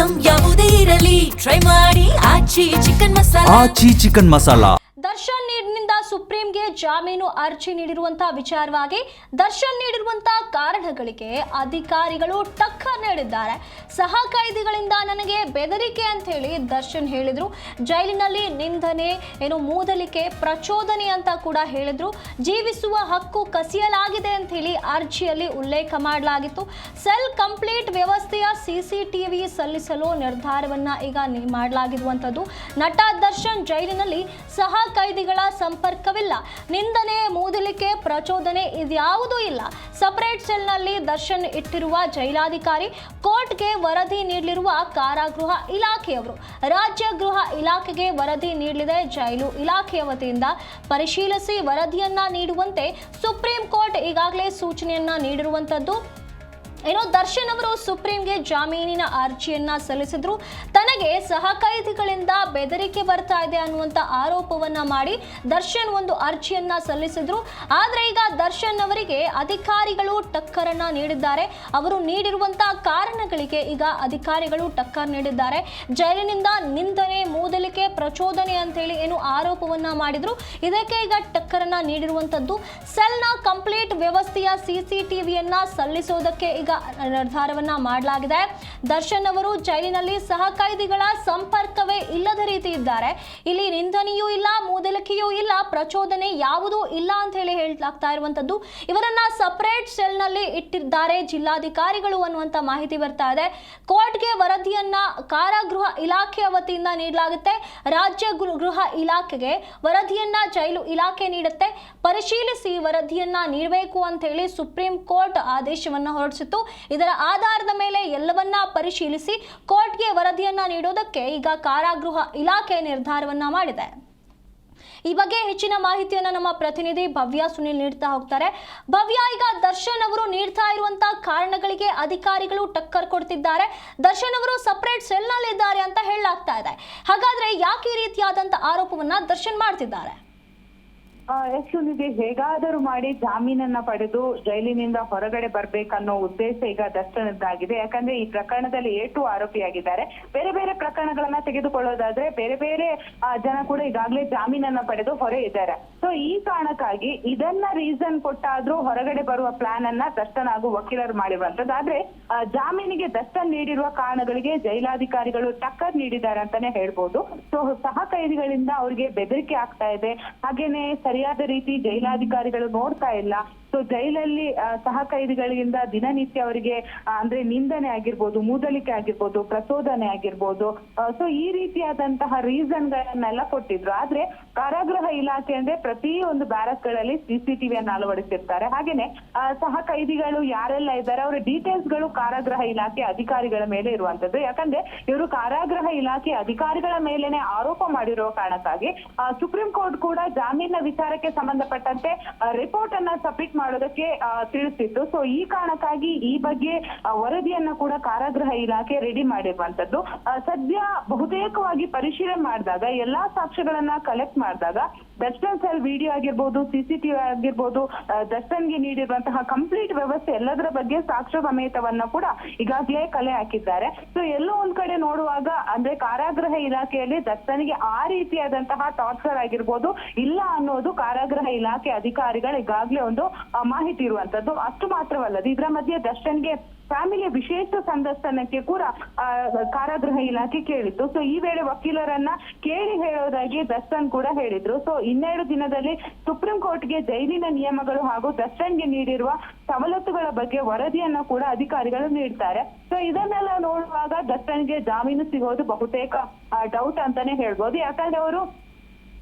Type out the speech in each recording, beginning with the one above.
Item ಯಾವುದೇ ಇರಲಿ try ಮಾಡಿ ಆಚಿ ಚಿಕನ್ ಮಸಾಲಾ. ದರ್ಶನ್ ನಿಂದ ಸುಪ್ರೀಂಗೆ ಜಾಮೀನು ಅರ್ಜಿ ನೀಡಿರುವಂತಹ ವಿಚಾರವಾಗಿ ದರ್ಶನ್ ನೀಡಿರುವಂತಹ ಕಾರಣಗಳಿಗೆ ಅಧಿಕಾರಿಗಳು ಟಕ್ಕರ್ ನೀಡಿದ್ದಾರೆ. ಸಹ ಕೈದಿಗಳಿಂದ ನನಗೆ ಬೆದರಿಕೆ ಅಂತ ಹೇಳಿ ದರ್ಶನ್ ಹೇಳಿದ್ರು. ಜೈಲಿನಲ್ಲಿ ನಿಂದನೆ, ಮೂದಲಿಕೆ, ಪ್ರಚೋದನೆ ಅಂತ ಕೂಡ ಹೇಳಿದ್ರು. ಜೀವಿಸುವ ಹಕ್ಕು ಕಸಿಯಲಾಗಿದೆ ಅಂತ ಹೇಳಿ ಅರ್ಜಿಯಲ್ಲಿ ಉಲ್ಲೇಖ ಮಾಡಲಾಗಿತ್ತು. ಸೆಲ್ ಕಂಪ್ಲೀಟ್ ವ್ಯವಸ್ಥೆಯ ಸಿಸಿಟಿವಿ ಸಲ್ಲಿಸಲು ನಿರ್ಧಾರವನ್ನ ಈಗ ಮಾಡಲಾಗಿರುವಂತದ್ದು. ನಟ ದರ್ಶನ್ ಜೈಲಿನಲ್ಲಿ ಸಹ ಕೈದಿಗಳ ಸಂಪರ್ಕವಿಲ್ಲ. ನಿಂದನೆ, ಮೂದಲಿಕೆ, ಪ್ರಚೋದನೆ ಇದ್ಯಾವುದೂ ಇಲ್ಲ. ಸಪರೇಟ್ ಸೆಲ್ನಲ್ಲಿ ದರ್ಶನ್ ಇಟ್ಟಿರುವ ಜೈಲಾಧಿಕಾರಿ ಕೋರ್ಟ್ಗೆ ವರದಿ ನೀಡಲಿರುವ ಕಾರಾಗೃಹ ಇಲಾಖೆಯವರು. ರಾಜ್ಯ ಗೃಹ ಇಲಾಖೆಗೆ ವರದಿ ನೀಡಲಿದೆ. ಜೈಲು ಇಲಾಖೆಯ ವತಿಯಿಂದ ಪರಿಶೀಲಿಸಿ ವರದಿಯನ್ನ ನೀಡುವಂತೆ ಸುಪ್ರೀಂ ಕೋರ್ಟ್ ಈಗಾಗಲೇ ಸೂಚನೆಯನ್ನ ನೀಡಿರುವಂತದ್ದು. ದರ್ಶನ್ ಅವರು ಸುಪ್ರೀಂಗೆ ಜಾಮೀನಿನ ಅರ್ಜಿಯನ್ನ ಸಲ್ಲಿಸಿದ್ರು. ತನಗೆ ಸಹ ಕೈದಿಗಳಿಂದ ಬೆದರಿಕೆ ಬರ್ತಾ ಇದೆ ಅನ್ನುವಂತ ಆರೋಪವನ್ನ ಮಾಡಿ ದರ್ಶನ್ ಒಂದು ಅರ್ಜಿಯನ್ನ ಸಲ್ಲಿಸಿದ್ರು. ಆದ್ರೆ ಈಗ ದರ್ಶನ್ ಅವರಿಗೆ ಅಧಿಕಾರಿಗಳು ಟಕ್ಕರನ್ನ ನೀಡಿದ್ದಾರೆ. ಅವರು ನೀಡಿರುವಂತಹ ಕಾರಣಗಳಿಗೆ ಈಗ ಅಧಿಕಾರಿಗಳು ಟಕ್ಕರ್ ನೀಡಿದ್ದಾರೆ. ಜೈಲಿನಿಂದ ನಿಂದನೆ, ಮೂದಲಿಕೆ, ಪ್ರಚೋದನೆ ಅಂತ ಹೇಳಿ ಆರೋಪವನ್ನ ಮಾಡಿದ್ರು. ಇದಕ್ಕೆ ಈಗ ಟಕ್ಕರನ್ನ ನೀಡಿರುವಂತದ್ದು. ಸೆಲ್ನ ಕಂಪ್ಲೀಟ್ ವ್ಯವಸ್ಥೆಯ ಸಿಸಿಟಿವಿಯನ್ನ ಸಲ್ಲಿಸೋದಕ್ಕೆ ಈಗ ನಿರ್ಧಾರವನ್ನ ಮಾಡಲಾಗಿದೆ. ದರ್ಶನ್ ಅವರು ಜೈಲಿನಲ್ಲಿ ಸಹ ಕೈದಿಗಳ ಸಂಪರ್ಕವೇ ಇಲ್ಲದ ರೀತಿ ಇದ್ದಾರೆ. ಇಲ್ಲಿ ನಿಂದನೆಯೂ ಇಲ್ಲ, ಮೂದಲಿಕೆಯೂ ಇಲ್ಲ, ಪ್ರಚೋದನೆ ಯಾವುದೂ ಇಲ್ಲ ಅಂತ ಹೇಳಿ ಹೇಳಲಾಗ್ತಾ ಇರುವಂತದ್ದು. ಇವರನ್ನ ಸಪರೇಟ್ ಸೆಲ್ ನಲ್ಲಿ ಇಟ್ಟಿದ್ದಾರೆ ಜಿಲ್ಲಾಧಿಕಾರಿಗಳು ಅನ್ನುವಂತ ಮಾಹಿತಿ ಬರ್ತಾ ಇದೆ. ಕೋರ್ಟ್ಗೆ ವರದಿಯನ್ನ ಕಾರಾಗೃಹ ಇಲಾಖೆಯ ವತಿಯಿಂದ ನೀಡಲಾಗುತ್ತೆ. ರಾಜ್ಯ ಗೃಹ ಇಲಾಖೆಗೆ ವರದಿಯನ್ನ ಜೈಲು ಇಲಾಖೆ ನೀಡುತ್ತೆ. ಪರಿಶೀಲಿಸಿ ವರದಿಯನ್ನ ನೀಡಬೇಕು ಅಂತ ಹೇಳಿ ಸುಪ್ರೀಂ ಕೋರ್ಟ್ ಆದೇಶವನ್ನ ಹೊರಡಿಸಿತ್ತು. ಇದರ ಆಧಾರದ ಮೇಲೆ ಎಲ್ಲವನ್ನ ಪರಿಶೀಲಿಸಿ ಕೋರ್ಟ್ಗೆ ವರದಿಯನ್ನ ನೀಡೋದಕ್ಕೆ ಈಗ ಕಾರಾಗೃಹ ಇಲಾಖೆ ನಿರ್ಧಾರವನ್ನ ಮಾಡಿದೆ. ಈ ಬಗ್ಗೆ ಹೆಚ್ಚಿನ ಮಾಹಿತಿಯನ್ನ ನಮ್ಮ ಪ್ರತಿನಿಧಿ ಭವ್ಯ ಸುನಿಲ್ ನೀಡ್ತಾ ಹೋಗ್ತಾರೆ. ಭವ್ಯ, ಈಗ ದರ್ಶನ್ ಅವರು ನೀಡ್ತಾ ಇರುವಂತಹ ಕಾರಣಗಳಿಗೆ ಅಧಿಕಾರಿಗಳು ಟಕ್ಕರ್ ಕೊಡ್ತಿದ್ದಾರೆ. ದರ್ಶನ್ ಅವರು ಸಪರೇಟ್ ಸೆಲ್ ನಲ್ಲಿ ಇದ್ದಾರೆ ಅಂತ ಹೇಳಲಾಗ್ತಾ ಇದೆ. ಹಾಗಾದ್ರೆ ಯಾಕೆ ಈ ರೀತಿಯಾದಂತ ಆರೋಪವನ್ನ ದರ್ಶನ್ ಮಾಡ್ತಿದ್ದಾರೆ? ಯಶುನಿಗೆ ಹೇಗಾದರೂ ಮಾಡಿ ಜಾಮೀನನ್ನ ಪಡೆದು ಜೈಲಿನಿಂದ ಹೊರಗಡೆ ಬರ್ಬೇಕನ್ನೋ ಉದ್ದೇಶ ಈಗ ದರ್ಶನದ್ದಾಗಿದೆ. ಯಾಕಂದ್ರೆ ಈ ಪ್ರಕರಣದಲ್ಲಿ ಏಟು ಆರೋಪಿಯಾಗಿದ್ದಾರೆ. ಬೇರೆ ಬೇರೆ ಪ್ರಕರಣಗಳನ್ನ ತೆಗೆದುಕೊಳ್ಳೋದಾದ್ರೆ ಬೇರೆ ಬೇರೆ ಜನ ಕೂಡ ಈಗಾಗಲೇ ಜಾಮೀನನ್ನ ಪಡೆದು ಹೊರ ಇದ್ದಾರೆ. ಸೊ ಈ ಕಾರಣಕ್ಕಾಗಿ ಇದನ್ನ ರೀಸನ್ ಕೊಟ್ಟಾದ್ರೂ ಹೊರಗಡೆ ಬರುವ ಪ್ಲಾನ್ ಅನ್ನ ದರ್ಶನ್ ಹಾಗೂ ವಕೀಲರು ಮಾಡಿರುವಂತದ್ದು. ಆದ್ರೆ ಜಾಮೀನಿಗೆ ದರ್ಶನ್ ನೀಡಿರುವ ಕಾರಣಗಳಿಗೆ ಜೈಲಾಧಿಕಾರಿಗಳು ಟಕ್ಕರ್ ನೀಡಿದ್ದಾರೆ ಅಂತಾನೆ ಹೇಳ್ಬೋದು. ಸೊ ಸಹ ಕೈದಿಗಳಿಂದ ಅವ್ರಿಗೆ ಬೆದರಿಕೆ ಆಗ್ತಾ ಇದೆ. ಹಾಗೇನೆ ಸರಿಯಾದ ರೀತಿ ಜೈಲಾಧಿಕಾರಿಗಳು ನೋಡ್ತಾ ಇಲ್ಲ. ಸೊ ಜೈಲಲ್ಲಿ ಸಹ ಕೈದಿಗಳಿಂದ ದಿನನಿತ್ಯ ಅವರಿಗೆ ಅಂದ್ರೆ ನಿಂದನೆ ಆಗಿರ್ಬೋದು, ಮೂದಲಿಕೆ ಆಗಿರ್ಬೋದು, ಪ್ರಚೋದನೆ ಆಗಿರ್ಬೋದು. ಸೊ ಈ ರೀತಿಯಾದಂತಹ ರೀಸನ್ ಗಳನ್ನೆಲ್ಲ ಕೊಟ್ಟಿದ್ರು. ಆದ್ರೆ ಕಾರಾಗೃಹ ಇಲಾಖೆ ಅಂದ್ರೆ ಪ್ರತಿ ಒಂದು ಬ್ಯಾರಕ್ ಗಳಲ್ಲಿ ಸಿಸಿಟಿವಿಯನ್ನು ಅಳವಡಿಸಿರ್ತಾರೆ. ಹಾಗೇನೆ ಸಹ ಕೈದಿಗಳು ಯಾರೆಲ್ಲ ಇದ್ದಾರೆ ಅವರ ಡೀಟೇಲ್ಸ್ ಗಳು ಕಾರಾಗೃಹ ಇಲಾಖೆ ಅಧಿಕಾರಿಗಳ ಮೇಲೆ ಇರುವಂತದ್ದು. ಯಾಕಂದ್ರೆ ಇವರು ಕಾರಾಗೃಹ ಇಲಾಖೆ ಅಧಿಕಾರಿಗಳ ಮೇಲೆನೆ ಆರೋಪ ಮಾಡಿರೋ ಕಾರಣಕ್ಕಾಗಿ ಸುಪ್ರೀಂ ಕೋರ್ಟ್ ಕೂಡ ಜಾಮೀನಿನ ವಿಚಾರಕ್ಕೆ ಸಂಬಂಧಪಟ್ಟಂತೆ ರಿಪೋರ್ಟ್ ಅನ್ನ ಸಬ್ಮಿಟ್ ಮಾಡೋದಕ್ಕೆ ತಿಳಿಸಿತ್ತು. ಸೊ ಈ ಕಾರಣಕ್ಕಾಗಿ ಈ ಬಗ್ಗೆ ವರದಿಯನ್ನ ಕೂಡ ಕಾರಾಗೃಹ ಇಲಾಖೆ ರೆಡಿ ಮಾಡಿರುವಂತದ್ದು. ಸದ್ಯ ಬಹುತೇಕವಾಗಿ ಪರಿಶೀಲನೆ ಮಾಡಿದಾಗ ಎಲ್ಲಾ ಸಾಕ್ಷ್ಯಗಳನ್ನ ಕಲೆಕ್ಟ್ ಮಾಡಿದಾಗ ದರ್ಶನ್ ಸೆಲ್ ವಿಡಿಯೋ ಆಗಿರ್ಬೋದು, ಸಿಸಿಟಿವಿ ಆಗಿರ್ಬೋದು, ದರ್ಶನ್ಗೆ ನೀಡಿರುವಂತಹ ಕಂಪ್ಲೀಟ್ ವ್ಯವಸ್ಥೆ ಎಲ್ಲದರ ಬಗ್ಗೆ ಸಾಕ್ಷ್ಯ ಸಮೇತವನ್ನ ಕೂಡ ಈಗಾಗಲೇ ಕಲೆ ಹಾಕಿದ್ದಾರೆ. ಸೊ ಎಲ್ಲೋ ಒಂದ್ ಕಡೆ ನೋಡುವಾಗ ಅಂದ್ರೆ ಕಾರಾಗೃಹ ಇಲಾಖೆಯಲ್ಲಿ ದರ್ಶನ್ಗೆ ಆ ರೀತಿಯಾದಂತಹ ಟಾರ್ಚರ್ ಆಗಿರ್ಬೋದು ಇಲ್ಲ ಅನ್ನೋದು ಕಾರಾಗೃಹ ಇಲಾಖೆ ಅಧಿಕಾರಿಗಳು ಈಗಾಗಲೇ ಒಂದು ಮಾಹಿತಿ ಇರುವಂತದ್ದು. ಅಷ್ಟು ಮಾತ್ರವಲ್ಲದೆ ಇದರ ಮಧ್ಯೆ ದರ್ಶನ್ಗೆ ಫ್ಯಾಮಿಲಿಯ ವಿಶೇಷ ಸಂದರ್ಶನಕ್ಕೆ ಕೂಡ ಕಾರಾಗೃಹ ಇಲಾಖೆ ಕೇಳಿತ್ತು. ಸೊ ಈ ವೇಳೆ ವಕೀಲರನ್ನ ಕೇಳಿ ಹೇಳೋದಾಗಿ ದರ್ಶನ್ ಕೂಡ ಹೇಳಿದ್ರು. ಸೊ 12 ದಿನದಲ್ಲಿ ಸುಪ್ರೀಂ ಕೋರ್ಟ್ಗೆ ಜೈಲಿನ ನಿಯಮಗಳು ಹಾಗೂ ದರ್ಶನ್ಗೆ ನೀಡಿರುವ ಸವಲತ್ತುಗಳ ಬಗ್ಗೆ ವರದಿಯನ್ನ ಕೂಡ ಅಧಿಕಾರಿಗಳು ನೀಡ್ತಾರೆ. ಸೊ ಇದನ್ನೆಲ್ಲ ನೋಡುವಾಗ ದರ್ಶನ್ಗೆ ಜಾಮೀನು ಸಿಗೋದು ಬಹುತೇಕ ಡೌಟ್ ಅಂತಾನೆ ಹೇಳ್ಬೋದು. ಯಾಕಂದ್ರೆ ಅವರು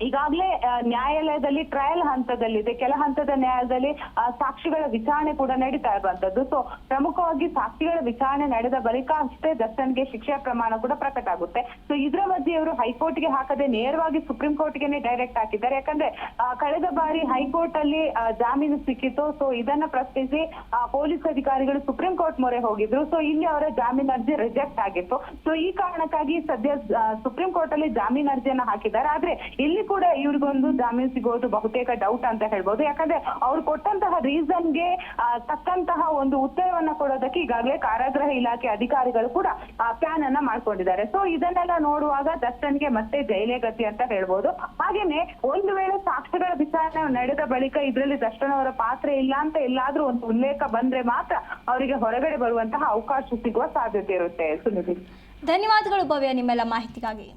ಈಗಾಗಲೇ ನ್ಯಾಯಾಲಯದಲ್ಲಿ ಟ್ರಯಲ್ ಹಂತದಲ್ಲಿದೆ. ಕೆಲ ಹಂತದ ನ್ಯಾಯಾಲಯದಲ್ಲಿ ಸಾಕ್ಷಿಗಳ ವಿಚಾರಣೆ ಕೂಡ ನಡೀತಾ ಇರುವಂತದ್ದು. ಸೊ ಪ್ರಮುಖವಾಗಿ ಸಾಕ್ಷಿಗಳ ವಿಚಾರಣೆ ನಡೆದ ಬಳಿಕ ಅಷ್ಟೇ ದರ್ಶನ್ಗೆ ಶಿಕ್ಷೆ ಪ್ರಮಾಣ ಕೂಡ ಪ್ರಕಟ ಆಗುತ್ತೆ. ಸೊ ಇದರ ಮಧ್ಯೆ ಇವರು ಹೈಕೋರ್ಟ್ಗೆ ಹಾಕದೆ ನೇರವಾಗಿ ಸುಪ್ರೀಂ ಕೋರ್ಟ್ಗೆನೆ ಡೈರೆಕ್ಟ್ ಹಾಕಿದ್ದಾರೆ. ಯಾಕಂದ್ರೆ ಕಳೆದ ಬಾರಿ ಹೈಕೋರ್ಟ್ ಅಲ್ಲಿ ಜಾಮೀನು ಸಿಕ್ಕಿತ್ತು. ಸೊ ಇದನ್ನ ಪ್ರಶ್ನಿಸಿ ಪೊಲೀಸ್ ಅಧಿಕಾರಿಗಳು ಸುಪ್ರೀಂ ಕೋರ್ಟ್ ಮೊರೆ ಹೋಗಿದ್ರು. ಸೊ ಇಲ್ಲಿ ಅವರ ಜಾಮೀನು ಅರ್ಜಿ ರಿಜೆಕ್ಟ್ ಆಗಿತ್ತು. ಸೊ ಈ ಕಾರಣಕ್ಕಾಗಿ ಸದ್ಯ ಸುಪ್ರೀಂ ಕೋರ್ಟ್ ಅಲ್ಲಿ ಜಾಮೀನು ಅರ್ಜಿಯನ್ನ ಹಾಕಿದ್ದಾರೆ. ಆದ್ರೆ ಇಲ್ಲಿ ಕೂಡ ಇವ್ರಿಗೊಂದು ಜಾಮೀನು ಸಿಗೋದು ಬಹುತೇಕ ಡೌಟ್ ಅಂತ ಹೇಳ್ಬೋದು. ಯಾಕಂದ್ರೆ ಅವ್ರು ಕೊಟ್ಟಂತಹ ರೀಸನ್ಗೆ ತಕ್ಕಂತಹ ಒಂದು ಉತ್ತರವನ್ನ ಕೊಡೋದಕ್ಕೆ ಈಗಾಗಲೇ ಕಾರಾಗೃಹ ಇಲಾಖೆ ಅಧಿಕಾರಿಗಳು ಕೂಡ ಪ್ಲಾನ್ ಅನ್ನ ಮಾಡ್ಕೊಂಡಿದ್ದಾರೆ. ಸೊ ಇದನ್ನೆಲ್ಲ ನೋಡುವಾಗ ದರ್ಶನ್ಗೆ ಮತ್ತೆ ಜೈಲೇ ಗತಿ ಅಂತ ಹೇಳ್ಬೋದು. ಹಾಗೇನೆ ಒಂದು ವೇಳೆ ಸಾಕ್ಷ್ಯಗಳ ವಿಚಾರಣೆ ನಡೆದ ಬಳಿಕ ಇದರಲ್ಲಿ ದರ್ಶನ್ ಅವರ ಪಾತ್ರ ಇಲ್ಲ ಅಂತ ಎಲ್ಲಾದ್ರೂ ಒಂದು ಉಲ್ಲೇಖ ಬಂದ್ರೆ ಮಾತ್ರ ಅವರಿಗೆ ಹೊರಗಡೆ ಬರುವಂತಹ ಅವಕಾಶ ಸಿಗುವ ಸಾಧ್ಯತೆ ಇರುತ್ತೆ. ಸುನಿಧಿ, ಧನ್ಯವಾದಗಳು ಭವ್ಯ ನಿಮ್ಮೆಲ್ಲ ಮಾಹಿತಿಗಾಗಿ.